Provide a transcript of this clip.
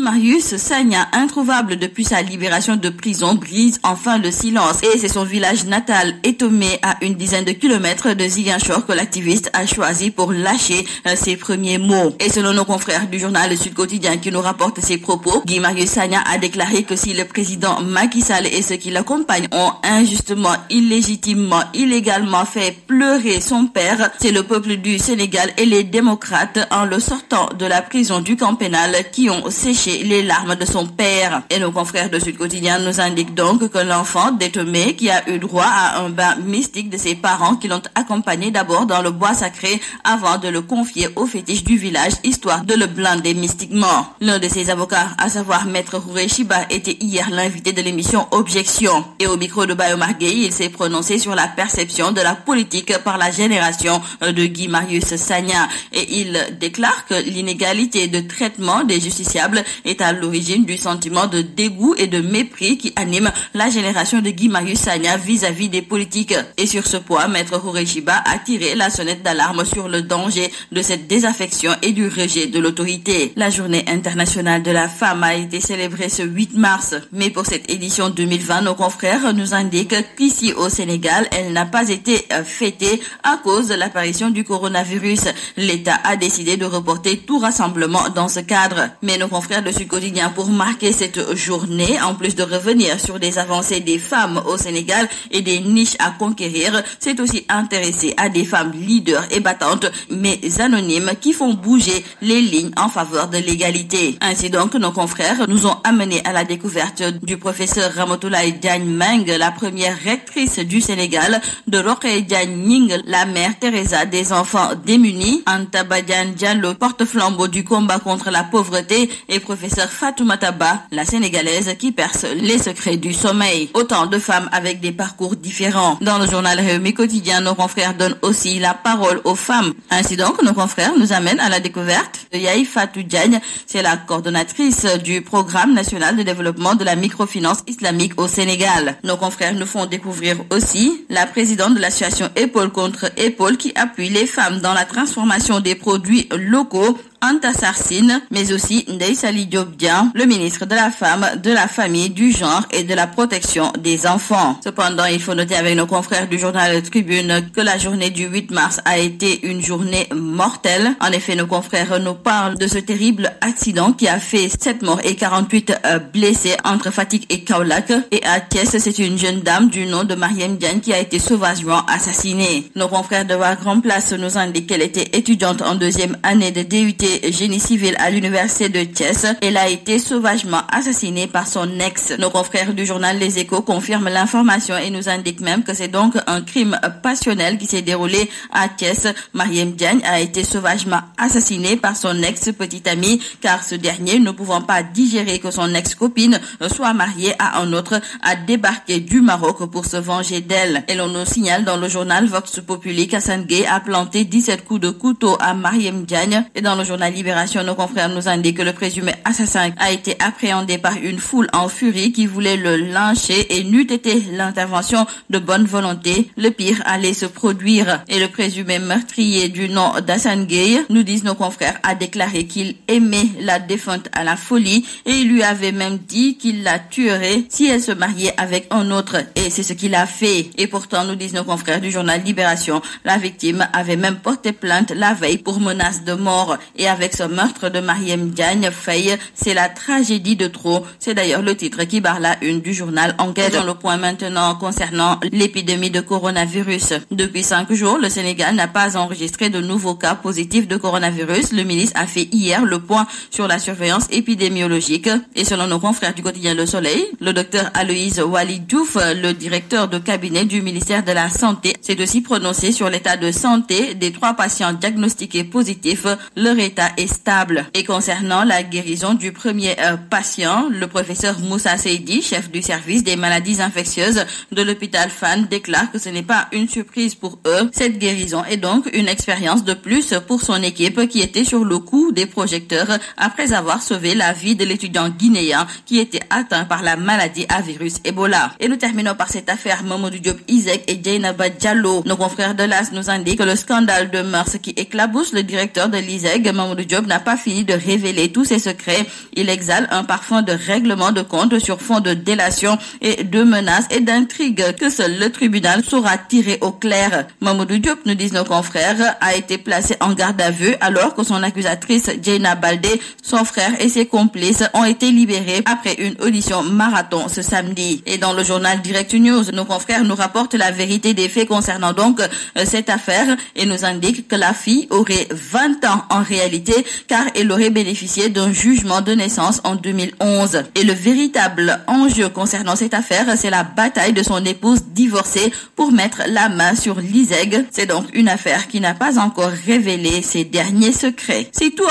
Marius Sagna, introuvable depuis sa libération de prison, brise enfin le silence. Et c'est son village natal, Etomé, à une dizaine de kilomètres de Ziguinchor, que l'activiste a choisi pour lâcher ses premiers mots. Et selon nos confrères du journal Sud Quotidien qui nous rapporte ses propos, Guy Marius Sagna a déclaré que si le président Macky Sall et ceux qui l'accompagnent ont injustement, illégitimement, illégalement fait pleurer son père, c'est le peuple du Sénégal et les démocrates, en le sortant de la prison du camp pénal, qui ont séché les larmes de son père. Et nos confrères de Sud Quotidien nous indiquent donc que l'enfant d'Etomé, qui a eu droit à un bain mystique de ses parents qui l'ont accompagné d'abord dans le bois sacré avant de le confier au fétiche du village, histoire de le blinder mystiquement. L'un de ses avocats, à savoir Maître Houré Chiba, était hier l'invité de l'émission Objection. Et au micro de Bayomar Gueye, il s'est prononcé sur la perception de la politique par la génération de Guy Marius Sagna. Et il déclare que l'inégalité de traitement des justiciables est à l'origine du sentiment de dégoût et de mépris qui anime la génération de Guy Marius Sagna vis-à-vis des politiques. Et sur ce point, Maître Houré Chiba a tiré la sonnette d'alarme sur le danger de cette désaffection et du rejet de l'autorité. La journée internationale de la femme a été célébrée ce 8 mars. Mais pour cette édition 2020, nos confrères nous indiquent qu'ici au Sénégal, elle n'a pas été fêtée à cause de l'apparition du coronavirus. L'État a décidé de reporter tout rassemblement dans ce cadre. Mais nos confrères de Sud Quotidien, pour marquer cette journée, en plus de revenir sur des avancées des femmes au Sénégal et des niches à conquérir, s'est aussi intéressé à des femmes leaders et battantes, mais anonymes, qui font bouger les lignes en faveur de l'égalité. Ainsi donc, nos confrères nous ont amenés à la découverte du professeur Ramatoulaye Diagne Meng, la première rectrice du Sénégal, de Rokhaya Diagne Ning, la mère Teresa des enfants démunis, Anta Badiane Diallo, porte-flambeau du combat contre la pauvreté, et professeur Fatoumata Ba, la sénégalaise qui perce les secrets du sommeil. Autant de femmes avec des parcours différents. Dans le journal Réumi Quotidien, nos confrères donnent aussi la parole aux femmes. Ainsi donc, nos confrères nous amènent à la découverte de Yahi Fatou Diagne. C'est la coordonnatrice du programme national de développement de la microfinance islamique au Sénégal. Nos confrères nous font découvrir aussi la présidente de l'association Épaule contre Épaule, qui appuie les femmes dans la transformation des produits locaux, Anta Sarsine, mais aussi Ndeye Sali Diop Dian, le ministre de la Femme, de la Famille, du Genre et de la Protection des Enfants. Cependant, il faut noter avec nos confrères du journal Tribune que la journée du 8 mars a été une journée mortelle. En effet, nos confrères nous parlent de ce terrible accident qui a fait 7 morts et 48 blessés entre Fatick et Kaolack. Et à Thiès, c'est une jeune dame du nom de Mariam Diagne qui a été sauvagement assassinée. Nos confrères de Wa Grand Place nous indiquent qu'elle était étudiante en 2e année de DUT génie civil à l'université de Thiès. Elle a été sauvagement assassinée par son ex. Nos confrères du journal Les Échos confirment l'information et nous indiquent même que c'est donc un crime passionnel qui s'est déroulé à Thiès. Mariam Diagne a été sauvagement assassinée par son ex-petite amie, car ce dernier, ne pouvant pas digérer que son ex-copine soit mariée à un autre, a débarqué du Maroc pour se venger d'elle. Et l'on nous signale dans le journal Vox Populi qu'Assane Gueye a planté 17 coups de couteau à Mariam Diagne. Et dans le journal Libération, nos confrères nous indiquent que le présumé assassin a été appréhendé par une foule en furie qui voulait le lyncher, et n'eût été l'intervention de bonne volonté, le pire allait se produire. Et le présumé meurtrier du nom d'Assane Gueye, nous disent nos confrères, a déclaré qu'il aimait la défunte à la folie, et il lui avait même dit qu'il la tuerait si elle se mariait avec un autre, et c'est ce qu'il a fait. Et pourtant, nous disent nos confrères du journal Libération, la victime avait même porté plainte la veille pour menace de mort. Et avec ce meurtre de Mariam Diagne Faye, c'est la tragédie de trop. C'est d'ailleurs le titre qui barre la une du journal Enquête. Dans le point maintenant concernant l'épidémie de coronavirus. Depuis 5 jours, le Sénégal n'a pas enregistré de nouveaux cas positifs de coronavirus. Le ministre a fait hier le point sur la surveillance épidémiologique. Et selon nos confrères du quotidien Le Soleil, le docteur Aloïse Wali Diouf, le directeur de cabinet du ministère de la Santé, s'est aussi prononcé sur l'état de santé des 3 patients diagnostiqués positifs. Leur état est stable. Et concernant la guérison du premier patient, le professeur Moussa Seydi, chef du service des maladies infectieuses de l'hôpital Fann, déclare que ce n'est pas une surprise pour eux. Cette guérison est donc une expérience de plus pour son équipe qui était sur le coup des projecteurs après avoir sauvé la vie de l'étudiant guinéen qui était atteint par la maladie à virus Ebola. Et nous terminons par cette affaire Mamadou Diop Iseg et Dieynaba Diallo. Nos confrères de l'AS nous indiquent que le scandale de mœurs qui éclabousse le directeur de l'ISEG, Mamadou Mamadou Diop n'a pas fini de révéler tous ses secrets. Il exhale un parfum de règlement de compte sur fond de délation et de menaces et d'intrigues que seul le tribunal saura tirer au clair. Mamadou Diop, nous disent nos confrères, a été placé en garde à vue alors que son accusatrice Djeina Baldé, son frère et ses complices ont été libérés après une audition marathon ce samedi. Et dans le journal Direct News, nos confrères nous rapportent la vérité des faits concernant donc cette affaire et nous indiquent que la fille aurait 20 ans en réalité car elle aurait bénéficié d'un jugement de naissance en 2011. Et le véritable enjeu concernant cette affaire, c'est la bataille de son épouse divorcée pour mettre la main sur l'ISEG. C'est donc une affaire qui n'a pas encore révélé ses derniers secrets. C'est tout.